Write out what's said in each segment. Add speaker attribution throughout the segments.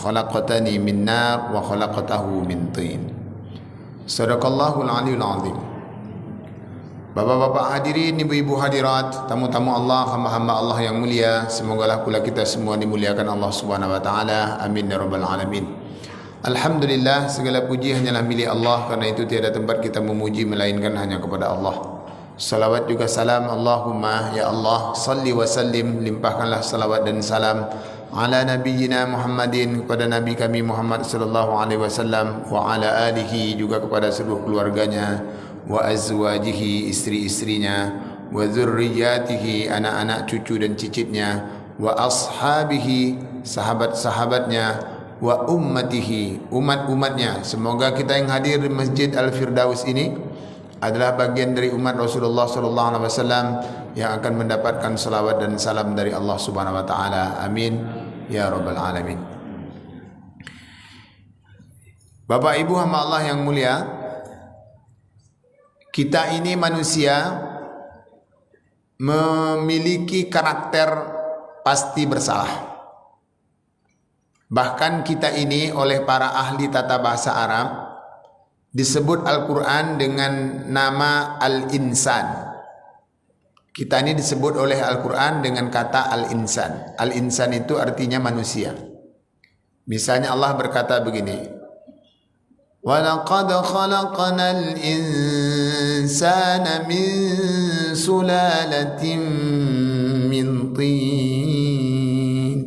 Speaker 1: khalaqtani min nar wa khalaqtahu min tin. Sadaqallahul aliyul azim. Bapak-bapak hadirin, ibu-ibu hadirat, tamu-tamu Allah, hamba-hamba Allah yang mulia, semogalah pula kita semua dimuliakan Allah Subhanahu wa taala. Amin ya rabbal alamin. Alhamdulillah, segala puji hanyalah milik Allah, karena itu tiada tempat kita memuji melainkan hanya kepada Allah. Salawat juga salam, Allahumma ya Allah salli wa sallim, limpahkanlah salawat dan salam ala nabiyyina Muhammadin, kepada nabi kami Muhammad sallallahu alaihi wasallam, wa ala alihi, juga kepada seluruh keluarganya, wa azwajihi, istri-istrinya, wa dzurriyyatihi, anak-anak cucu dan cicitnya, wa ashabihi, sahabat-sahabatnya, wa ummatihi, umat-umatnya. Semoga kita yang hadir di Masjid Al-Firdaus ini adalah bagian dari umat Rasulullah sallallahu alaihi wasallam yang akan mendapatkan salawat dan salam dari Allah Subhanahu wa taala. Amin ya rabbal alamin. Bapak Ibu hamba Allah yang mulia, kita ini manusia memiliki karakter pasti bersalah. Bahkan kita ini oleh para ahli tata bahasa Arab disebut Al-Quran dengan nama Al-Insan. Kita ini disebut oleh Al-Quran dengan kata Al-Insan. Al-Insan itu artinya manusia. Misalnya Allah berkata begini, وَلَقَدْ خَلَقْنَا الْإِنسَانَ مِنْ سُلَالَةٍ مِنْ طِينٍ.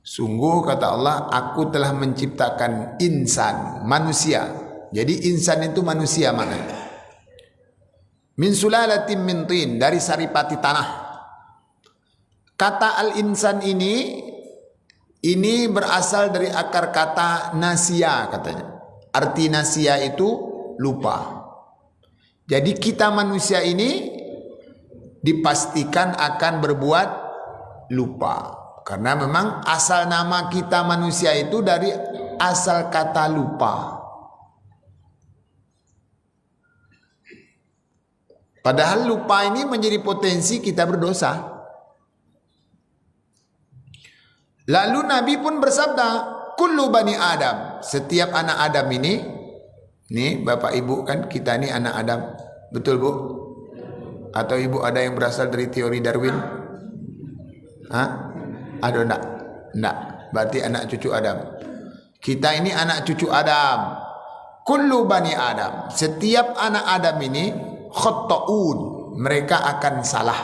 Speaker 1: Sungguh kata Allah, aku telah menciptakan insan, manusia. Jadi insan itu manusia maknanya. Min sulalatin min tin, dari saripati tanah. Kata al-insan ini berasal dari akar kata nasia katanya. Arti nasia itu lupa. Jadi kita manusia ini dipastikan akan berbuat lupa. Karena memang asal nama kita manusia itu dari asal kata lupa. Padahal lupa ini menjadi potensi kita berdosa. Lalu Nabi pun bersabda, kullu bani Adam, setiap anak Adam ini Bapak Ibu kan kita ini anak Adam, betul Bu? Atau Ibu ada yang berasal dari teori Darwin? Hah? Ada enggak? Enggak, berarti anak cucu Adam. Kita ini anak cucu Adam. Kullu bani Adam, setiap anak Adam ini khatta'un, mereka akan salah.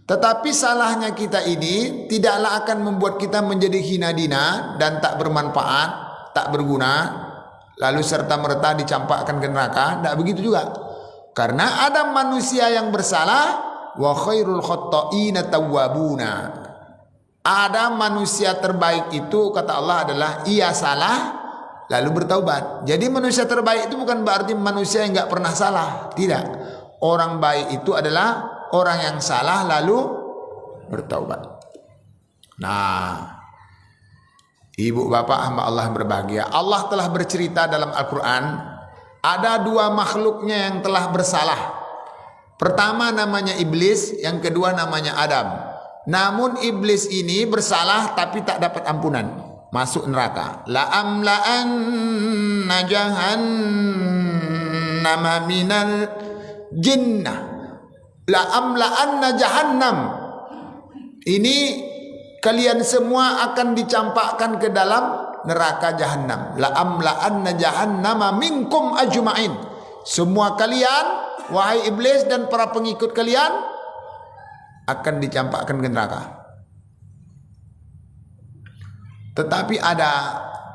Speaker 1: Tetapi salahnya kita ini tidaklah akan membuat kita menjadi hina dina dan tak bermanfaat, tak berguna, lalu serta-merta dicampakkan ke neraka. Tidak begitu juga. Karena ada manusia yang bersalah, wa khairul khatta'ina tawwabuna. Ada manusia terbaik itu kata Allah adalah ia salah lalu bertaubat. Jadi manusia terbaik itu bukan berarti manusia yang nggak pernah salah. Tidak. Orang baik itu adalah orang yang salah lalu bertaubat. Nah, ibu bapak hamba Allah yang berbahagia, Allah telah bercerita dalam Al-Quran ada dua makhluknya yang telah bersalah. Pertama namanya iblis, yang kedua namanya Adam. Namun iblis ini bersalah tapi tak dapat ampunan, masuk neraka. La'amla'anna jahannama minal jinnah, la'amla'anna jahannam. Ini kalian semua akan dicampakkan ke dalam neraka jahannam. La'amla'anna jahannama minkum ajma'in. Semua kalian, wahai iblis dan para pengikut kalian, akan dicampakkan ke neraka. Tetapi ada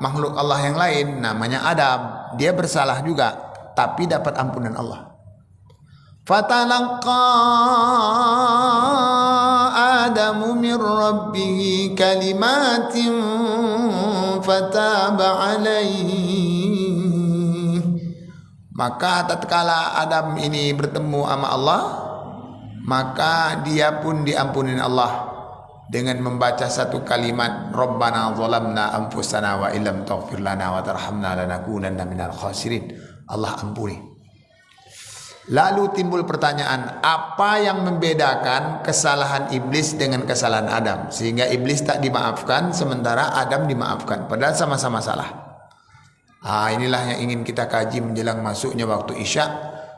Speaker 1: makhluk Allah yang lain namanya Adam. Dia bersalah juga tapi dapat ampunan Allah. Fatalaqa Adamu min rabbih kalimatin fataba alaihi. Maka tatkala Adam ini bertemu sama Allah, maka dia pun diampuni Allah dengan membaca satu kalimat, Rabbana zalamna anfusana wa illam taghfir lana wa tarhamna lanakunanna minal khasirin. Allah ampuni. Lalu timbul pertanyaan, apa yang membedakan kesalahan iblis dengan kesalahan Adam? Sehingga iblis tak dimaafkan, sementara Adam dimaafkan. Padahal sama-sama salah. Inilah yang ingin kita kaji menjelang masuknya waktu Isya,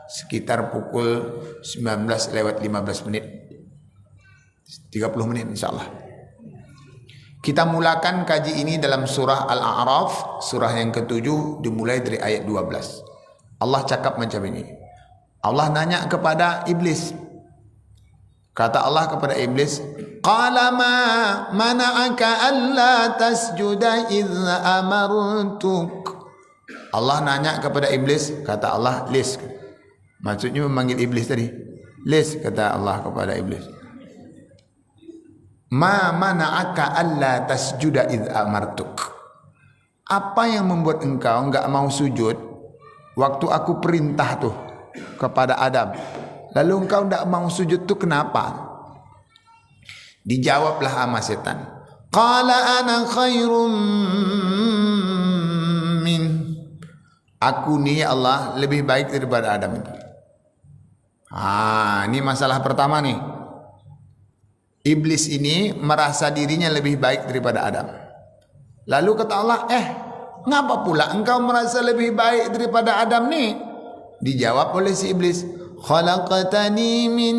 Speaker 1: sekitar pukul 19:15. 30 menit insyaAllah. Kita mulakan kaji ini dalam surah Al-A'raf, surah yang ke-7, dimulai dari ayat 12. Allah cakap macam ini. Allah nanya kepada iblis. Kata Allah kepada iblis, "Qala ma mana'aka alla tasjuda idza amartuk." Allah nanya kepada iblis, kata Allah, "Lis." Maksudnya memanggil iblis tadi. "Lis," kata Allah kepada iblis. "Ma mana'aka alla tasjuda idza amartuk." Apa yang membuat engkau enggak mau sujud waktu aku perintah tuh kepada Adam? Lalu engkau tidak mau sujud tu kenapa? Dijawablah sama setan. Qala ana khairum min. Aku ni ya Allah lebih baik daripada Adam itu. Ini masalah pertama nih. Iblis ini merasa dirinya lebih baik daripada Adam. Lalu kata Allah, ngapa pula engkau merasa lebih baik daripada Adam nih? Dijawab oleh si iblis, khalaqtani min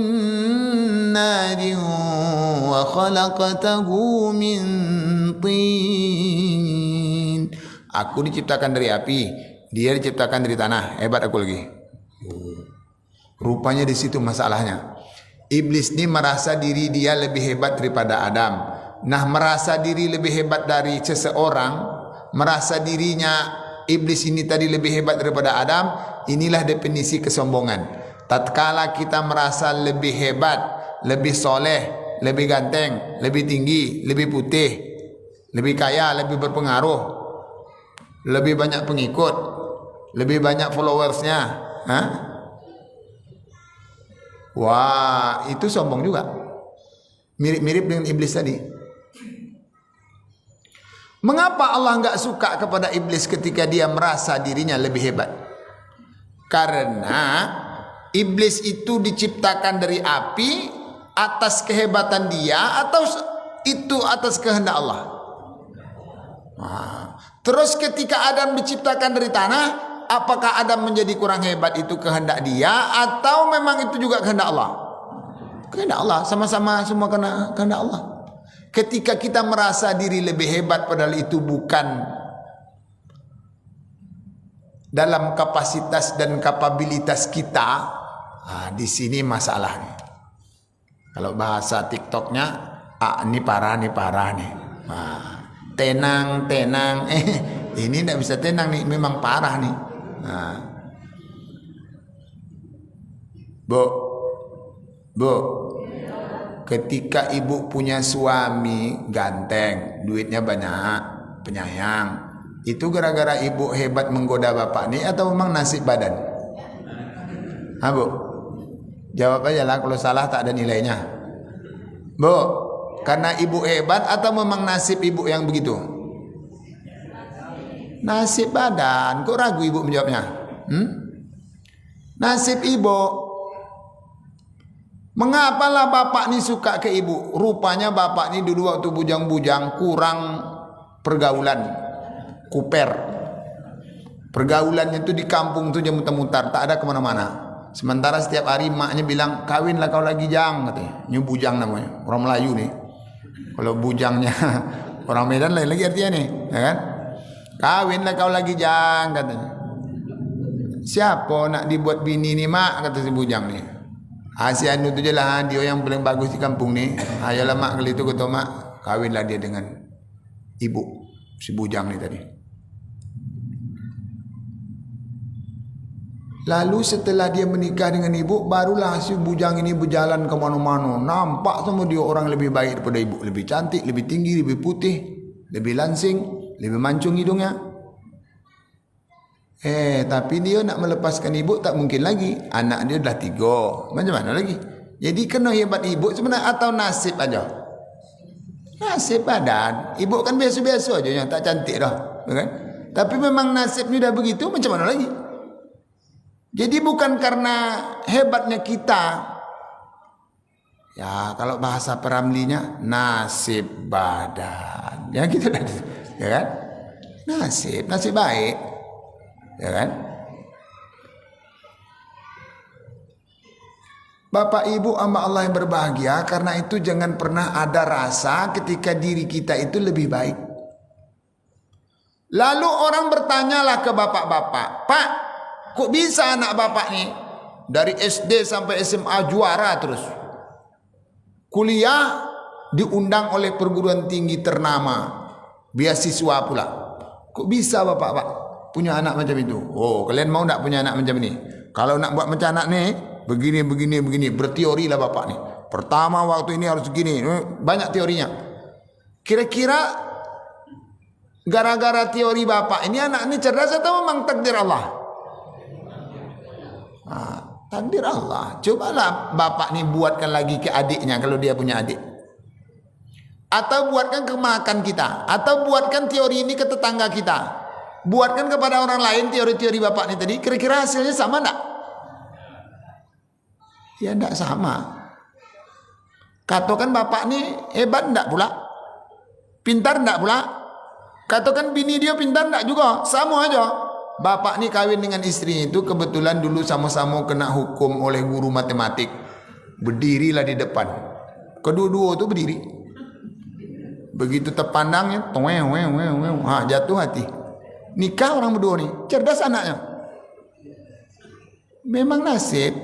Speaker 1: narin wa khalaqtahu min tin. Aku diciptakan dari api, dia diciptakan dari tanah. Hebat aku lagi. Rupanya di situ masalahnya. Iblis ini merasa diri dia lebih hebat daripada Adam. Nah, merasa diri lebih hebat dari seseorang, merasa dirinya iblis ini tadi lebih hebat daripada Adam, inilah definisi kesombongan. Tatkala kita merasa lebih hebat, lebih soleh, lebih ganteng, lebih tinggi, lebih putih, lebih kaya, lebih berpengaruh, lebih banyak pengikut, lebih banyak followersnya, wah, itu sombong juga. Mirip-mirip dengan iblis tadi. Mengapa Allah enggak suka kepada iblis ketika dia merasa dirinya lebih hebat? Karena iblis itu diciptakan dari api atas kehebatan dia atau itu atas kehendak Allah? Terus ketika Adam diciptakan dari tanah, apakah Adam menjadi kurang hebat itu kehendak dia atau memang itu juga kehendak Allah? Kehendak Allah, sama-sama semua kehendak Allah. Ketika kita merasa diri lebih hebat padahal itu bukan dalam kapasitas dan kapabilitas kita, di sini masalahnya. Kalau bahasa TikToknya, ini parah nih. Tenang, ini tidak bisa tenang nih, memang parah nih. Bu, ketika ibu punya suami ganteng, duitnya banyak, penyayang, itu gara-gara ibu hebat menggoda bapak nih atau memang nasib badan? Bu, jawab aja lah, kalau salah tak ada nilainya. Bu, karena ibu hebat atau memang nasib ibu yang begitu? Nasib badan. Kok ragu ibu menjawabnya? Nasib ibu. Mengapalah bapak ni suka ke ibu? Rupanya bapak ni dulu waktu bujang-bujang kurang pergaulan, kuper. Pergaulannya tu di kampung tu dia mutar-mutar, tak ada kemana-mana. Sementara setiap hari maknya bilang, kawinlah kau lagi jang, katanya. Ini bujang namanya, orang Melayu nih. Kalau bujangnya orang Medan lain lagi artinya nih, ya kan? Kawinlah kau lagi jang, katanya. Siapa nak dibuat bini ni mak, kata si bujang ni. Si Anu tu je lah, dia yang paling bagus di kampung ni. Ayalah mak, kali itu kata mak, kawinlah dia dengan ibu si bujang ni tadi. Lalu setelah dia menikah dengan ibu, barulah si bujang ini berjalan ke mana-mana. Nampak semua dia orang lebih baik daripada ibu, lebih cantik, lebih tinggi, lebih putih, lebih langsing, lebih mancung hidungnya. Tapi dia nak melepaskan ibu tak mungkin lagi. Anak dia dah 3. Macam mana lagi? Jadi kena hebat ibu sebenarnya atau nasib aja? Nasib badan. Ibu kan biasa-biasa aja, yang tak cantik dah, kan? Tapi memang nasib ni dah begitu, macam mana lagi? Jadi bukan karena hebatnya kita. Ya kalau bahasa Peramlinya nasib badan. Ya gitu kan. Ya kan? Nasib baik. Ya kan? Bapak Ibu hamba Allah yang berbahagia, karena itu jangan pernah ada rasa ketika diri kita itu lebih baik. Lalu orang bertanyalah ke bapak-bapak, "Pak, kok bisa anak bapak nih dari SD sampai SMA juara terus? Kuliah diundang oleh perguruan tinggi ternama, beasiswa pula. Kok bisa bapak Pak punya anak macam itu? Oh, kalian mau enggak punya anak macam ini? Kalau nak buat macam anak nih, begini, berteori lah bapak nih. Pertama waktu ini harus begini, banyak teorinya. Kira-kira gara-gara teori bapak ini anak ini cerdas atau memang takdir Allah? Takdir Allah. Cobalah bapak nih buatkan lagi ke adiknya kalau dia punya adik. Atau buatkan ke makan kita. Atau buatkan teori ini ke tetangga kita. Buatkan kepada orang lain teori-teori bapak ini tadi. Kira-kira hasilnya sama enggak? Ya enggak sama. Katakan bapak nih hebat enggak pula? Pintar enggak pula? Katakan bini dia pintar enggak juga? Sama aja. Bapak nih kawin dengan istri itu kebetulan dulu sama-sama kena hukum oleh guru matematik. Berdirilah di depan. Kedua-dua itu berdiri. Begitu terpandangnya, jatuh hati. Nikah orang berdua nih, cerdas anaknya. Memang nasib.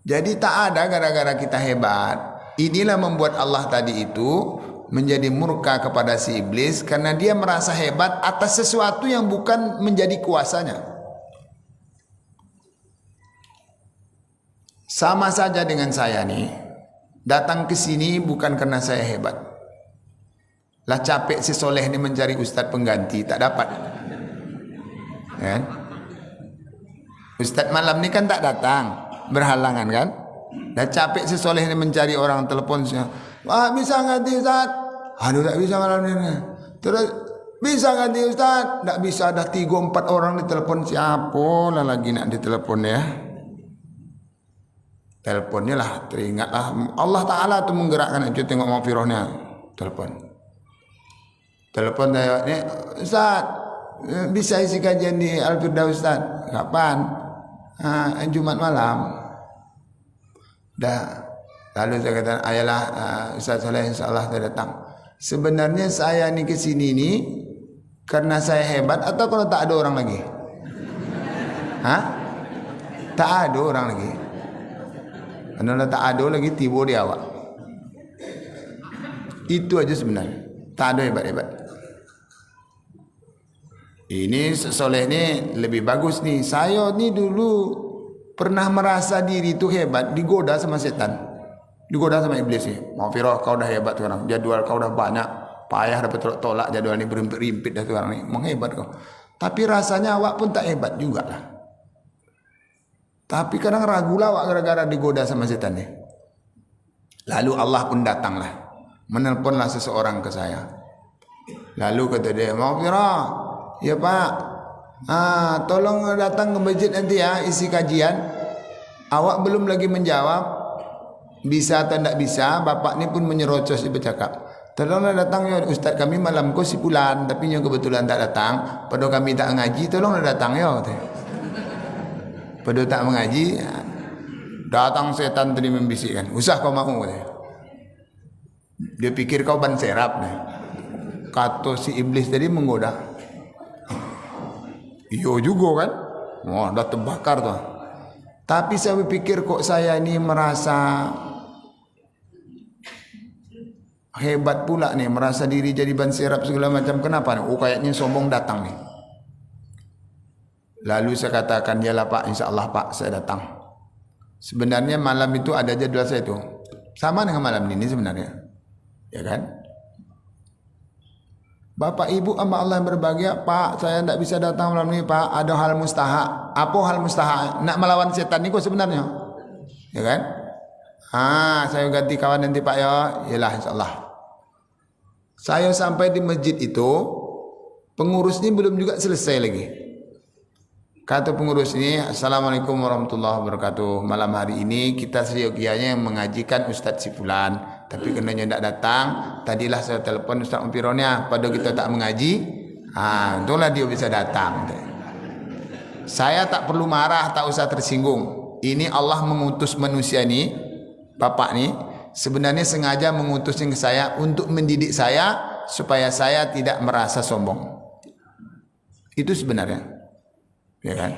Speaker 1: Jadi tak ada gara-gara kita hebat. Inilah membuat Allah tadi itu menjadi murka kepada si iblis karena dia merasa hebat atas sesuatu yang bukan menjadi kuasanya. Sama saja dengan saya nih. Datang ke sini bukan karena saya hebat. Lah capek si soleh ni mencari ustaz pengganti, tak dapat. Kan? Ustaz malam ni kan tak datang, berhalangan kan? Dah capek si soleh ni mencari orang telepon. Wah, bisa ganti ustaz? Aduh, tak bisa malam ni. Terus bisa ganti ustaz? Tak bisa, dah 3-4 orang ditelepon. Siapa lah lagi nak ditelepon ya? Teleponnya lah, teringatlah Allah Ta'ala tu menggerakkan itu, tengok maghfirahnya. Telepon saya ni, Ustaz, bisa isi kajian di Al-Firdaus Ustaz? Kapan? Jumat malam. Dah. Lalu saya kata, ayalah Ustaz Saleh insyaAllah saya datang. Sebenarnya saya ni ke sini ni karena saya hebat atau kalau tak ada orang lagi? Tak ada orang lagi. Karena tak ada lagi tiba di awak. Itu aja sebenarnya. Tak ada hebat-hebat. Ini soleh ni lebih bagus nih. Saya ni dulu pernah merasa diri itu hebat, digoda sama setan. Digoda sama iblis ni. Maghfirah, kau dah hebat sekarang. Jadual kau dah banyak. Payah dapat tolak jadual ni, berimpit dah sekarang ni. Menghebat kau. Tapi rasanya awak pun tak hebat jugalah. Tapi kadang ragu lah awak gara-gara digoda sama setan ni. Lalu Allah pun datanglah. Menelponlah seseorang ke saya. Lalu kata dia, Maghfirah, ya Pak, tolong datang ke masjid nanti ya, isi kajian. Awak belum lagi menjawab, bisa atau tidak bisa, bapak ni pun menyerocos di bercakap. Tolonglah datang ya Ustaz, kami malam ko si Pulan, tapi yang kebetulan tak datang. Padahal kami tak ngaji, tolonglah datang ya. Padahal tak mengaji, datang setan tadi membisikkan, usah kau mau. Dia pikir kau ban serap. Kata si iblis tadi menggoda. Iyo juga kan, dah terbakar tuh. Tapi saya berpikir kok saya ini merasa hebat pula nih, merasa diri jadi ban serap segala macam. Kenapa nih? Oh kayaknya sombong datang nih. Lalu saya katakan, yalah Pak, insyaAllah Pak, saya datang. Sebenarnya malam itu ada jadwal saya itu. Sama dengan malam ini sebenarnya. Ya kan? Bapak Ibu hamba Allah yang berbahagia, Pak, saya tidak bisa datang malam ini Pak, ada hal mustahak. Apa hal mustahak? Nak melawan setan ni kok sebenarnya. Ya kan? Saya ganti kawan nanti Pak ya. Yalah insyaAllah. Saya sampai di masjid itu, Pengurus ini belum juga selesai lagi. Kata pengurus ini, Assalamualaikum warahmatullahi wabarakatuh. Malam hari ini kita seyogianya yang mengajikan Ustadz Sifulan. Tapi kena tidak datang. Tadilah saya telepon Ustadz Umpironya. Pada kita tak mengaji. Itulah dia bisa datang. Saya tak perlu marah, tak usah tersinggung. Ini Allah mengutus manusia ini, Bapak ini, sebenarnya sengaja mengutusnya ke saya untuk mendidik saya supaya saya tidak merasa sombong. Itu sebenarnya. Ya kan?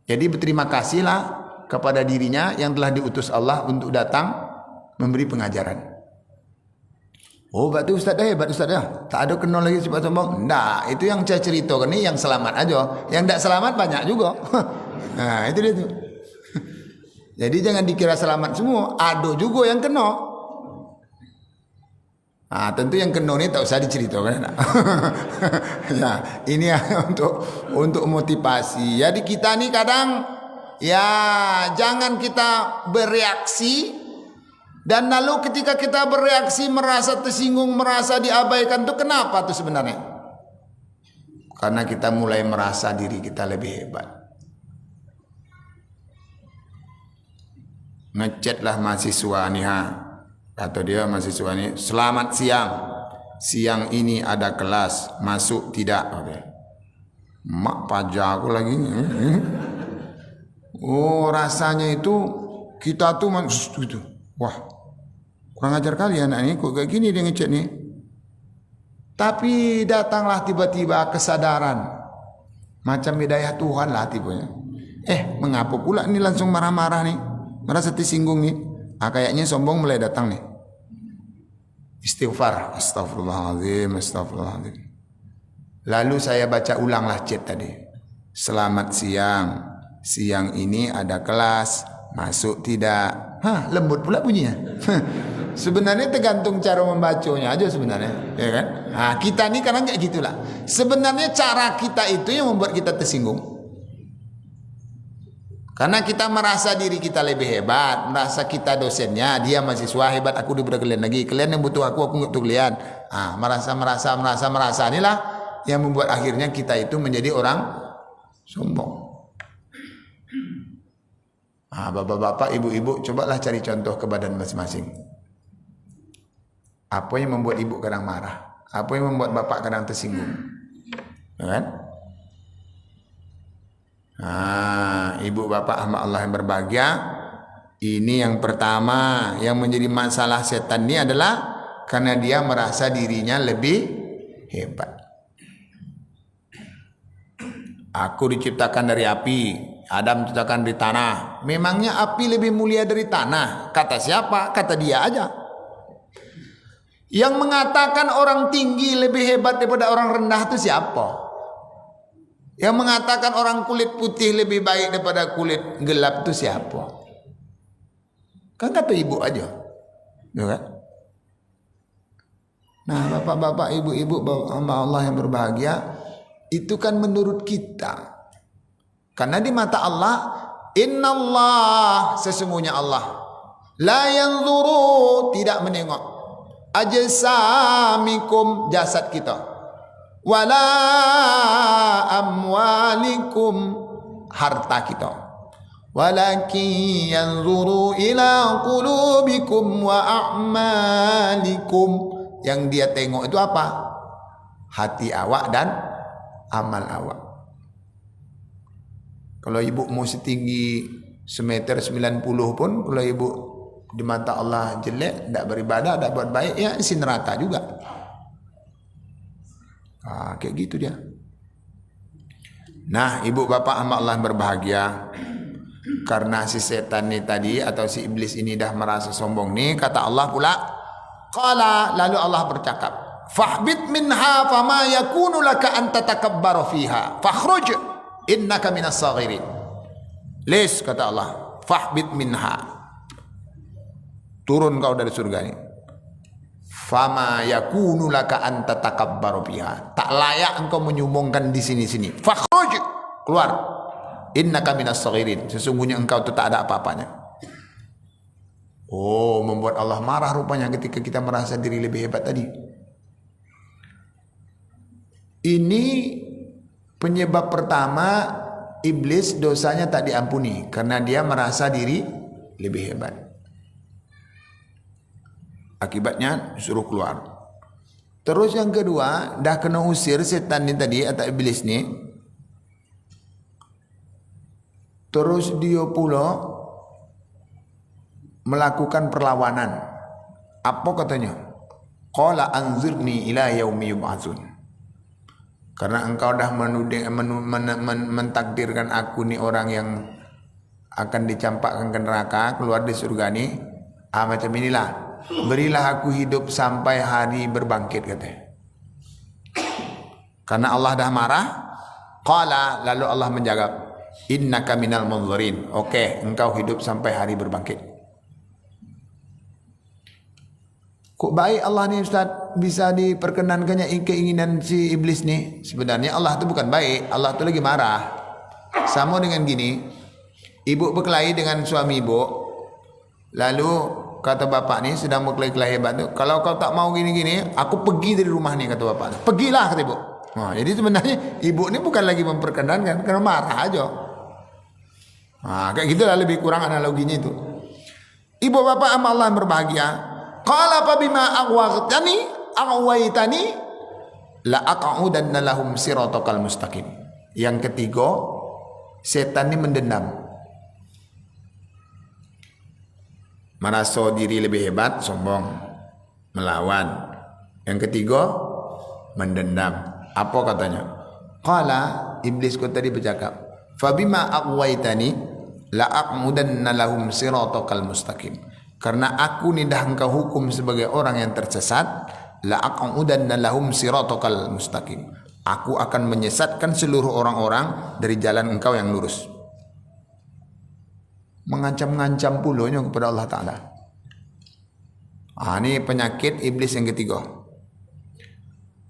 Speaker 1: Jadi berterima kasihlah kepada dirinya yang telah diutus Allah untuk datang memberi pengajaran. Oh, berarti Ustaz dah hebat Ustaz dah. Tak ada kenal lagi sebab sombong. Nah, itu yang saya ceritakan ni yang selamat aja. Yang tak selamat banyak juga. Nah, itu dia tu. Jadi jangan dikira selamat semua. Ada juga yang kena. Tentu yang kena ni tak usah diceritakan. Ya, ini untuk motivasi. Jadi kita ni kadang jangan kita bereaksi dan lalu ketika kita bereaksi merasa tersinggung, merasa diabaikan, tu kenapa tu sebenarnya? Karena kita mulai merasa diri kita lebih hebat. Ngechatlah mahasiswa ni Kata dia mahasiswa ni, selamat siang. Siang ini ada kelas, masuk tidak? Mak pajar aku lagi. Oh, rasanya itu kita tuh gitu. Wah, kurang ajar kali anak ini, kok kayak gini dia ngechat nih. Tapi datanglah tiba-tiba kesadaran. Macam hidayah Tuhan lah tibanya. Mengapa pula ini langsung marah-marah nih? Merasa tersinggung nih. Kayaknya sombong mulai datang nih. Istighfar. Astagfirullahaladzim. Lalu saya baca ulanglah chat tadi. Selamat siang. Siang ini ada kelas. Masuk tidak? Lembut pula bunyinya. Sebenarnya tergantung cara membacanya aja sebenarnya. Ya kan? Kita ni kadang kayak gitulah. Sebenarnya cara kita itu yang membuat kita tersinggung. Karena kita merasa diri kita lebih hebat, merasa kita dosennya, dia mahasiswa hebat, aku daripada kalian lagi. Kalian yang butuh aku nggak butuh kalian. Merasa inilah yang membuat akhirnya kita itu menjadi orang sombong. Bapak-bapak, ibu-ibu, cobalah cari contoh ke badan masing-masing. Apa yang membuat ibu kadang marah? Apa yang membuat bapak kadang tersinggung? Ya kan? Ibu bapak hamba Allah yang berbahagia, ini yang pertama yang menjadi masalah setan ini adalah karena dia merasa dirinya lebih hebat. Aku diciptakan dari api, Adam diciptakan dari tanah. Memangnya api lebih mulia dari tanah? Kata siapa? Kata dia aja. Yang mengatakan orang tinggi lebih hebat daripada orang rendah itu siapa? Yang mengatakan orang kulit putih lebih baik daripada kulit gelap itu siapa? Kan kata ibu aja. Ya kan? Nah, bapak-bapak, ibu-ibu, hamba Allah yang berbahagia, itu kan menurut kita. Karena di mata Allah, innallah, sesungguhnya Allah, la yanzuru, tidak menengok, ajsamikum, jasad kita, wala amwalikum, harta kita, walakin yanzuru ila qulubikum wa a'malikum. Yang dia tengok itu apa? Hati awak dan amal awak. Kalau ibu mau setinggi 1,90 m pun, kalau ibu di mata Allah jelek, tidak beribadah, tidak buat baik, ya isi neraka juga. Kayak gitu dia. Nah, ibu bapak hamba Allah berbahagia, karena si setan ini tadi atau si iblis ini dah merasa sombong nih, kata Allah pula, qala, lalu Allah bercakap, fahbit minha fama yakunu laka an tatakabbaru fiha fakhruj innaka minas saghirin. Les, kata Allah, fahbit minha, turun kau dari surga ini. Fama yakunu laka an tatakabbaru fiha, tak layak engkau menyombongkan di sini-sini. Fakhruj, keluar. Innaka minas saghirin, sesungguhnya engkau itu tak ada apa-apanya. Oh, membuat Allah marah rupanya ketika kita merasa diri lebih hebat tadi. Ini penyebab pertama iblis dosanya tak diampuni karena dia merasa diri lebih hebat. Akibatnya disuruh keluar. Terus yang kedua, dah kena usir setan ni tadi atau iblis ni. Terus dia pula melakukan perlawanan. Apa katanya? Qala anzirni ila yaumi yub'atsun. Karena engkau dah mentakdirkan aku ni orang yang akan dicampakkan ke neraka, keluar di surga ni. Macam inilah. Berilah aku hidup sampai hari berbangkit, katanya. Karena Allah dah marah. Qala, lalu Allah menjawab, innaka minal munzirin. Okey, engkau hidup sampai hari berbangkit. Kok baik Allah ni Ustaz, bisa diperkenankannya keinginan si iblis ni? Sebenarnya Allah tu bukan baik, Allah tu lagi marah. Sama dengan gini, ibu berkelahi dengan suami ibu, lalu kata bapak ni sedang berkelahi hebat tu, kalau kau tak mau gini-gini, aku pergi dari rumah ni, kata bapak tu. Pergilah, kata ibu. Jadi sebenarnya ibu ni bukan lagi memperkenankan, karena marah aja. Kayak gitulah lebih kurang analoginya itu. Ibu bapak sama Allah yang berbahagia. Qala fa bima aghwaytani la aq'udanna lahum siratal mustaqim. Yang ketiga, setan ni mendendam. Merasa diri lebih hebat, sombong, melawan. Yang ketiga, mendendam. Apa katanya? Qala, iblis ko tadi bercakap, fa bima aghwaytani la aq'udanna lahum siratal mustaqim. Karena aku ni dah engkau hukum sebagai orang yang tersesat, la aqudanna lahum siratal mustaqim. Aku akan menyesatkan seluruh orang-orang dari jalan engkau yang lurus. Mengancam-ngancam pulanya kepada Allah Ta'ala. Ini penyakit iblis yang ketiga.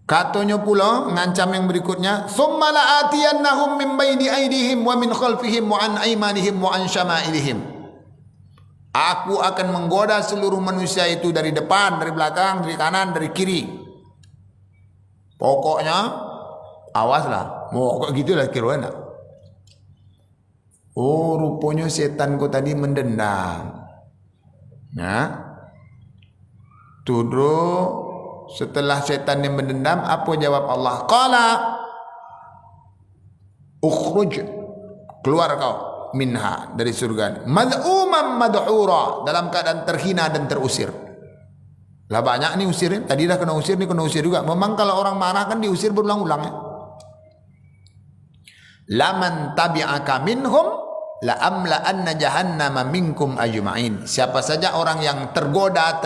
Speaker 1: Katanya pula, mengancam yang berikutnya, summa la'atiyannahum min baini aydihim wa min khalfihim wa an aymanihim wa an syama'ilihim. Aku akan menggoda seluruh manusia itu dari depan, dari belakang, dari kanan, dari kiri. Pokoknya, awaslah. Mau kok gitulah kira-kira. Oh, rupanya setan kau tadi mendendam. Ya. Tudro, setelah setan yang mendendam, apa jawab Allah? Qala, ukhruj, keluar kau minha, dari surga, mad'uman mad'ura, dalam keadaan terhina dan terusir. Lah banyak nih usirin, tadi dah kena usir, ni kena usir juga. Memang kalau orang marah kan diusir berulang-ulang ya. Laman tabi'aka minhum la amla anna jahannama minkum ajma'in. Siapa saja orang yang tergoda,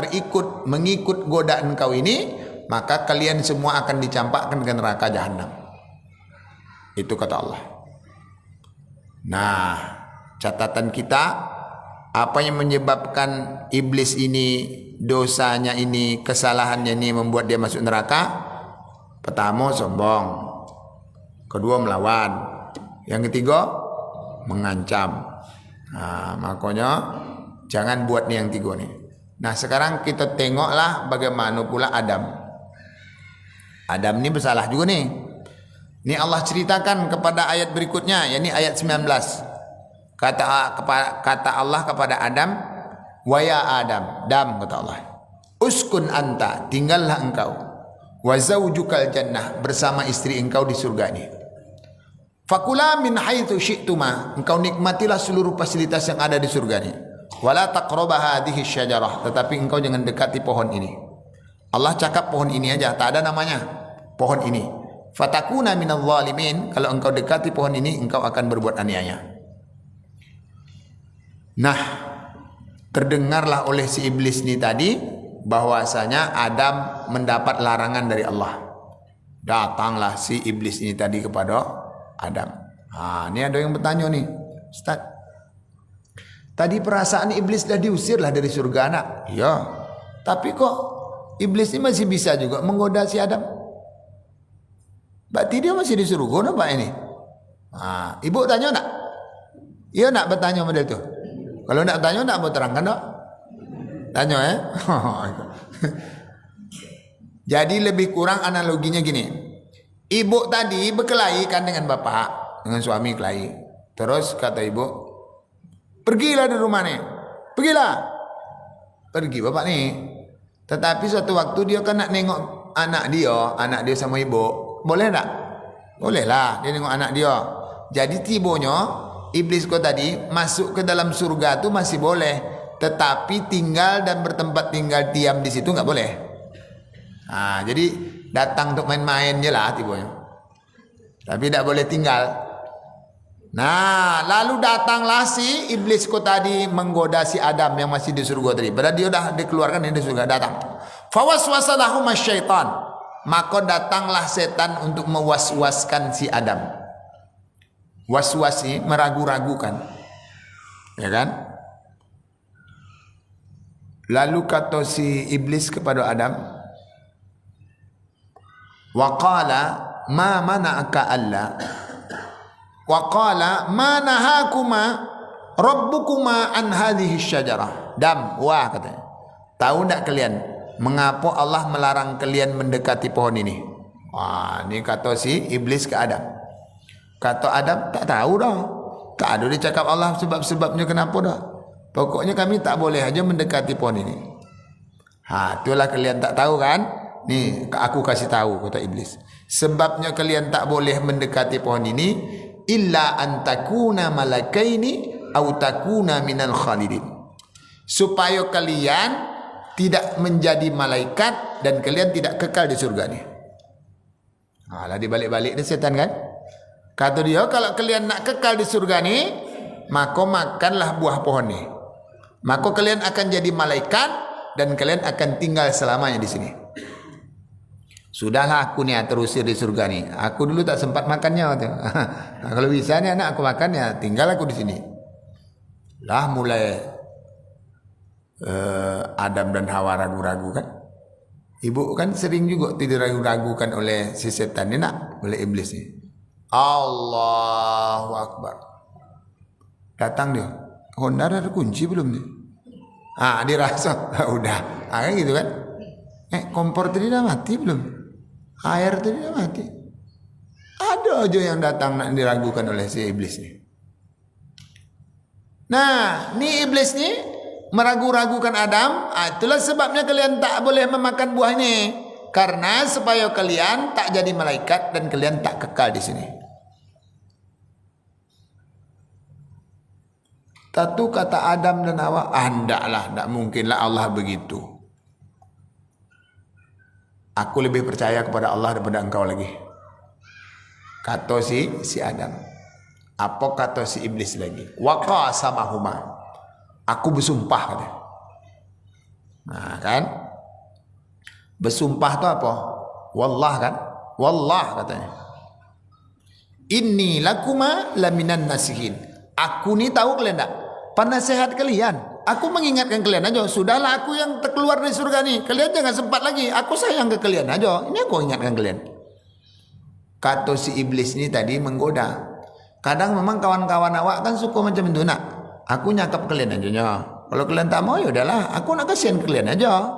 Speaker 1: mengikut godaan kau ini, maka kalian semua akan dicampakkan ke neraka jahanam. Itu kata Allah. Nah, catatan kita, apa yang menyebabkan iblis ini, dosanya ini, kesalahannya ini membuat dia masuk neraka? Pertama, sombong. Kedua, melawan. Yang ketiga, mengancam. Makanya jangan buat nih yang tiga nih. Nah, sekarang kita tengoklah bagaimana pula Adam. Adam ini bersalah juga nih. Ini Allah ceritakan kepada ayat berikutnya, yakni ayat 19. Kata Allah kepada Adam, wa ya Adam, kata Allah, uskun anta, tinggallah engkau, wa zaujukal jannah, bersama istri engkau di surga ini. Fakula min haitsu syi'tuma, engkau nikmatilah seluruh fasilitas yang ada di surga ini. Wala taqrabah hadhihi syajarah, tetapi engkau jangan dekati pohon ini. Allah cakap pohon ini aja, tak ada namanya pohon ini. Fatakuna minadh dhalimin, kalau engkau dekati pohon ini engkau akan berbuat aniaya. Nah, terdengarlah oleh si iblis ini tadi bahwasanya Adam mendapat larangan dari Allah. Datanglah si iblis ini tadi kepada Adam. Ini ada yang bertanya nih, Ustaz, tadi perasaan iblis dah diusir lah dari surga nak. Iya, tapi kok iblis ini masih bisa juga menggoda si Adam? Berarti dia masih di surga nampak ini. Ibu tanya nak? Iya nak bertanya model itu. Kalau nak tanya nak mau terangkan tak? Tanya Jadi lebih kurang analoginya gini. Ibu tadi berkelahi kan dengan bapak, dengan suami kelahi. Terus kata ibu, pergilah dari rumah nih, pergilah. Pergi bapak nih. Tetapi suatu waktu dia kan nak nengok anak dia sama ibu. Boleh tak? Boleh lah dia nengok anak dia. Jadi tibonya iblis kau tadi masuk ke dalam surga tu masih boleh. Tetapi tinggal dan bertempat tinggal diam di situ nggak boleh. Jadi datang untuk main-main je lah tibonya. Tapi tak boleh tinggal. Nah, lalu datanglah si iblis kau tadi menggoda si Adam yang masih di surga tadi. Padahal dia dah dikeluarkan dari surga, datang. Fawaswasa lahum syaitan. Maka datanglah setan untuk mewaswaskan si Adam. Waswasi meragu-ragukan. Ya kan? Lalu kata si iblis kepada Adam, wa qala ma mana'aka alla wa qala ma nahakuma rabbukuma an hadhihi syajarah. Dam, wah katanya, tahu tak kalian mengapa Allah melarang kalian mendekati pohon ini? Wah, ini kata si iblis ke Adam. Kata Adam, tak tahu dah. Tak ada dia cakap Allah sebab-sebabnya kenapa dah. Pokoknya kami tak boleh aja mendekati pohon ini. Itulah kalian tak tahu kan? Nih, aku kasih tahu, kata iblis. Sebabnya kalian tak boleh mendekati pohon ini illa an takuna malakaini au takuna minal khalidin. Supaya kalian tidak menjadi malaikat dan kalian tidak kekal di surga ni. Lah dibalik-balik ni setan kan? Kata dia, kalau kalian nak kekal di surga ni, maka makanlah buah pohon ni. Maka kalian akan jadi malaikat dan kalian akan tinggal selamanya di sini. Sudahlah aku ni terusir di surga ni. Aku dulu tak sempat makannya. Kalau bisa ni anak aku makan ya, tinggal aku di sini. Lah mulai Adam dan Hawa ragu-ragu kan. Ibu kan sering juga tidak ragu-ragukan oleh si setan ni nak, oleh iblis ni. Allahu Akbar. Datang dia. Honda ada kunci belum ni? Dia rasa udah. Kan gitu kan. Kompor tadi dah mati belum? Air tadi dah mati. Ada aja yang datang nak diragukan oleh si iblis ni. Nah, ni iblis ni meragu-ragukan Adam. Itulah sebabnya kalian tak boleh memakan buah ini. Karena supaya kalian tak jadi malaikat dan kalian tak kekal di sini. Tentu kata Adam dan Hawa, hendaklah, tak mungkinlah Allah begitu. Aku lebih percaya kepada Allah daripada engkau lagi. Kata si Adam. Apa kata si iblis lagi? Wa qasamahuma. Aku bersumpah kata. Nah kan? Bersumpah tu apa? Wallah kan? Wallah katanya. Inni lakuma laminan nasihin. Aku ni tahu kalian tak? Penasihat kalian. Aku mengingatkan kalian aja. Sudahlah aku yang terkeluar dari surga ni. Kalian jangan sempat lagi. Aku sayang ke kalian aja. Ini aku ingatkan kalian. Kata si iblis ni tadi menggoda. Kadang memang kawan-kawan awak kan suka macam itu nak. Aku nyakap kalian aja nya. Kalau kalian tak mau ya udahlah. Aku nak kasihan kalian aja.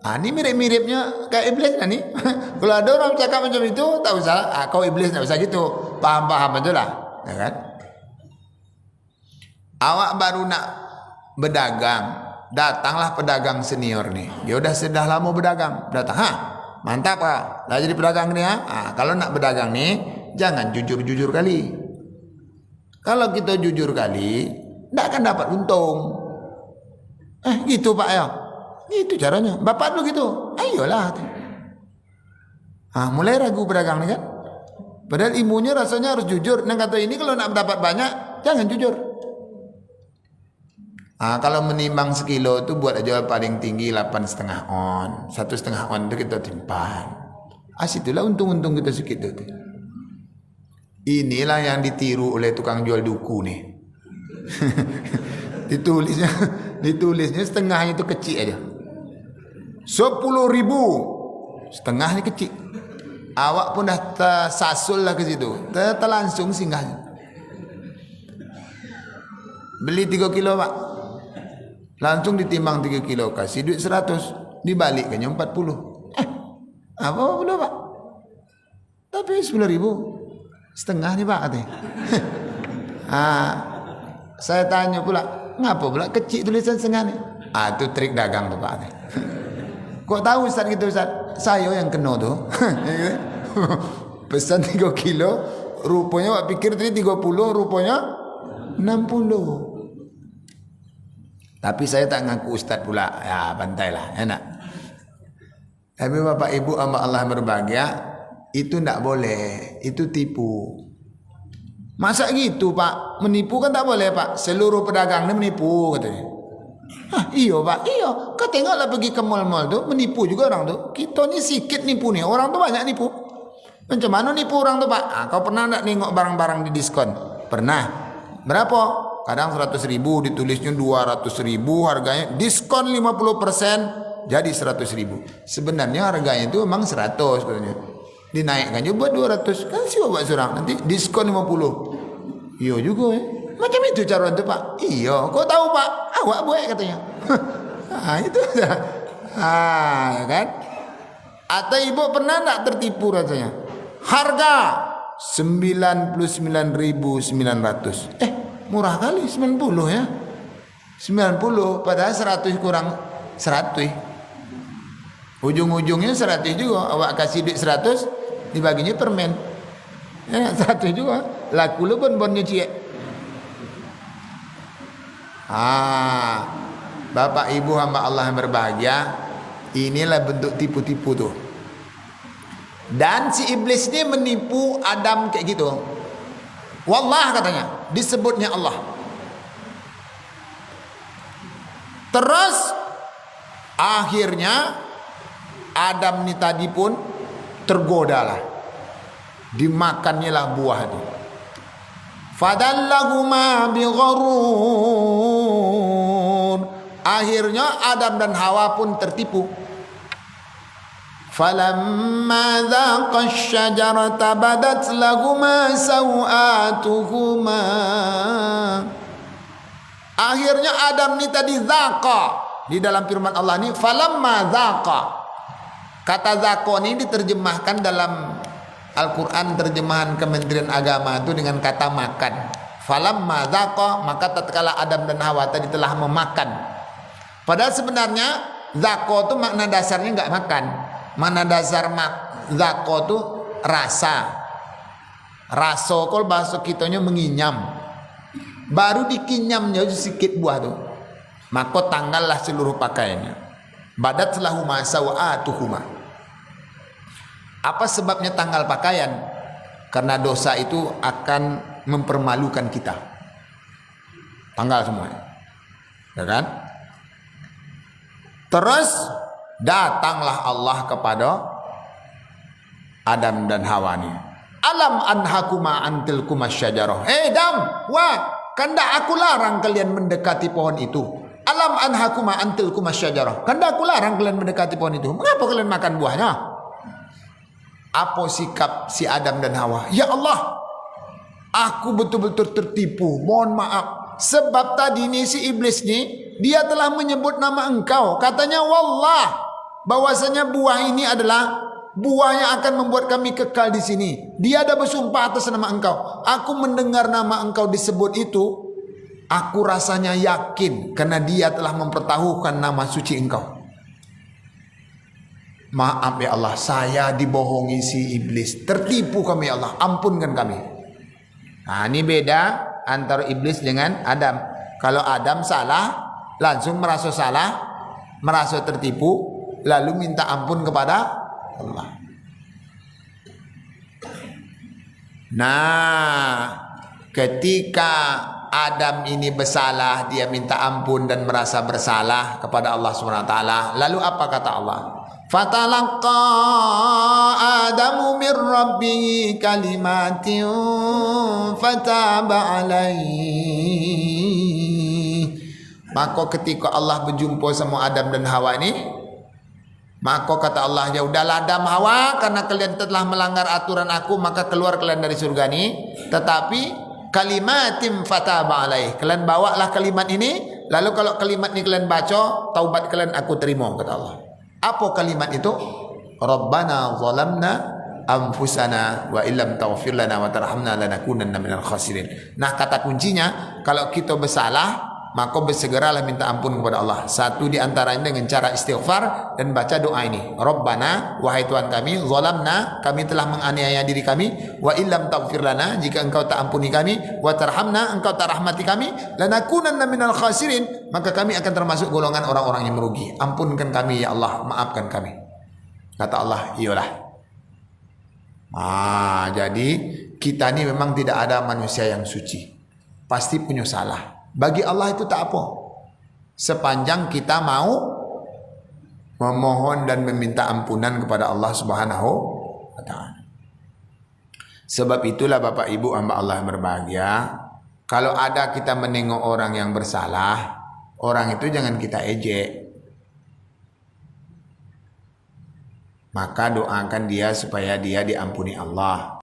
Speaker 1: Ini mirip-miripnya kayak iblis lah ni. Kalau ada orang cakap macam itu, tak usah. Kau iblis tak usah gitu. Paham-paham aja lah. Ya kan? Awak baru nak berdagang, datanglah pedagang senior ni. Dia sudah lama berdagang. Datang, mantap dah jadi pedagang ni kalau nak berdagang ni, jangan jujur-jujur kali. Kalau kita jujur kali, tak akan dapat untung. Gitu Pak ya. Itu caranya. Bapak dulu gitu. Ayolah. Mulai ragu pedagang ni kan. Padahal ilmunya rasanya harus jujur. Nah kata ini kalau nak dapat banyak, jangan jujur. Kalau menimbang sekilo tu buat aja paling tinggi 8,5 on. 1,5 on tu kita timpan. Situlah untung-untung kita sikit tu. Inilah yang ditiru oleh tukang jual duku ni. Ditulisnya setengahnya tu kecil aja. 10.000. Setengahnya kecil. Awak pun dah tersasul lah ke situ. Terlangsung singgahnya. Beli 3 kilo Pak. Langsung ditimbang 3 kilo. Kasih duit 100. Dibalikkannya 40. Apa pula Pak? Tapi 10.000 setengah nih Pak katanya. Saya tanya pula, ngapa pula kecil tulisan setengah nih? Itu trik dagang tuh Pak. Kok tahu Ustaz gitu Ustaz? Saya yang kena tuh. Pesan 3 kilo, rupanya Pak pikir tadi 30, rupanya 60. Tapi saya tak ngaku Ustaz pula. Ya pantailah, enak. Tapi Bapak Ibu Allah berbahagia, itu tidak boleh, itu tipu. Masa gitu Pak? Menipu kan tak boleh Pak. Seluruh pedagang ini menipu katanya. Iya Pak, iya. Kau tengoklah pergi ke mall-mall tuh, menipu juga orang tuh. Kita ni sikit nipu nih, orang tuh banyak nipu. Macam mana nipu orang tuh Pak? Kau pernah tak nengok barang-barang di diskon? Pernah. Berapa? Kadang 100.000, ditulisnya 200.000 harganya. Diskon 50%, jadi 100.000. Sebenarnya harganya itu memang 100 katanya. Dinaikkan juga 200. Kan siapa Pak Surang? Nanti diskon 50. Iya juga ya. Macam itu cara itu Pak. Iya. Kau tahu Pak? Awak buat katanya. Itu dah. Ya kan? Atau ibu pernah tak tertipu rasanya? Harga 99.900. Murah kali 90 ya. 90 padahal 100 kurang 100. Ujung-ujungnya 100 juga. Awak kasih duit 100, dibaginya permen. 100 juga. Laku lu pun nyuci. Bapak Ibu hamba Allah yang berbahagia, inilah bentuk tipu-tipu tuh. Dan si iblis ini menipu Adam kayak gitu. Wallah katanya, disebutnya Allah. Terus akhirnya Adam ini tadi pun tergodalah, dimakannya lah buah itu. Fadallahuma bighurur. Akhirnya Adam dan Hawa pun tertipu. Falamma dhaqa asy-syajarata badat lahuma sawatuhuma. Akhirnya Adam ini tadi zaqa. Di dalam firman Allah ini falamma dhaqa. Kata zaqa ini diterjemahkan dalam Al-Quran terjemahan Kementerian Agama itu dengan kata makan. Falamma dhaqa, maka tatkala Adam dan Hawa tadi telah memakan. Padahal sebenarnya dhaqa itu makna dasarnya enggak makan. Makna dasar dhaqa itu rasa. Rasa kalau bahasa kitanya menginyam. Baru dikinyamnya sedikit buah itu, maka tanggallah seluruh pakaiannya. Badat lahuma sawatuhuma. Apa sebabnya tanggal pakaian? Karena dosa itu akan mempermalukan kita. Tanggal semuanya. Ya kan? Terus datanglah Allah kepada Adam dan Hawa ni. Alam anhakuma antilkuma syajarah. Adam, kan dah aku larang kalian mendekati pohon itu. Alam anhakuma antilkuma syajarah. Kan dah aku larang kalian mendekati pohon itu. Mengapa kalian makan buahnya? Apa sikap si Adam dan Hawa? Ya Allah, aku betul-betul tertipu. Mohon maaf. Sebab tadi ni si iblis ni, dia telah menyebut nama engkau. Katanya wallah, bahwasanya buah ini adalah buah yang akan membuat kami kekal di sini. Dia ada bersumpah atas nama engkau. Aku mendengar nama engkau disebut itu, aku rasanya yakin karena dia telah mempertahukan nama suci engkau. Maaf ya Allah, saya dibohongi si iblis. Tertipu kami ya Allah, ampunkan kami. Nah, ini beda antara iblis dengan Adam. Kalau Adam salah, langsung merasa salah, merasa tertipu, lalu minta ampun kepada Allah. Nah, ketika Adam ini bersalah, dia minta ampun dan merasa bersalah kepada Allah SWT. Lalu apa kata Allah? Fatalaqa Adamu min rabbihi kalimatin fataba alaihi. Maka ketika Allah berjumpa sama Adam dan Hawa ini, maka kata Allah, ya udahlah Adam Hawa, karena kalian telah melanggar aturan aku, maka keluar kalian dari surga ini. Tetapi kalimatin fataba alaih, kalian bawalah kalimat ini, lalu kalau kalimat ini kalian baca, taubat kalian aku terima, kata Allah. Apa kalimat itu? Rabbana zalamna anfusana wa illam taghfir lana wa tarhamna lanakunanna minal khasirin. Nah, kata kuncinya kalau kita bersalah maka bersegeralah minta ampun kepada Allah. Satu di antaranya dengan cara istighfar dan baca doa ini. Rabbana, wahai Tuhan kami, zalamna, kami telah menganiaya diri kami, wa illam taghfir lana, jika engkau tak ampuni kami, wa tarhamna, engkau tak rahmati kami, lanakunanna minal khasirin, maka kami akan termasuk golongan orang-orang yang merugi. Ampunkan kami ya Allah, maafkan kami. Kata Allah, iyalah. Jadi kita ini memang tidak ada manusia yang suci. Pasti punya salah. Bagi Allah itu tak apa. Sepanjang kita mau memohon dan meminta ampunan kepada Allah Subhanahu wa taala. Sebab itulah Bapak Ibu hamba Allah yang berbahagia, kalau ada kita menengok orang yang bersalah, orang itu jangan kita ejek. Maka doakan dia supaya dia diampuni Allah.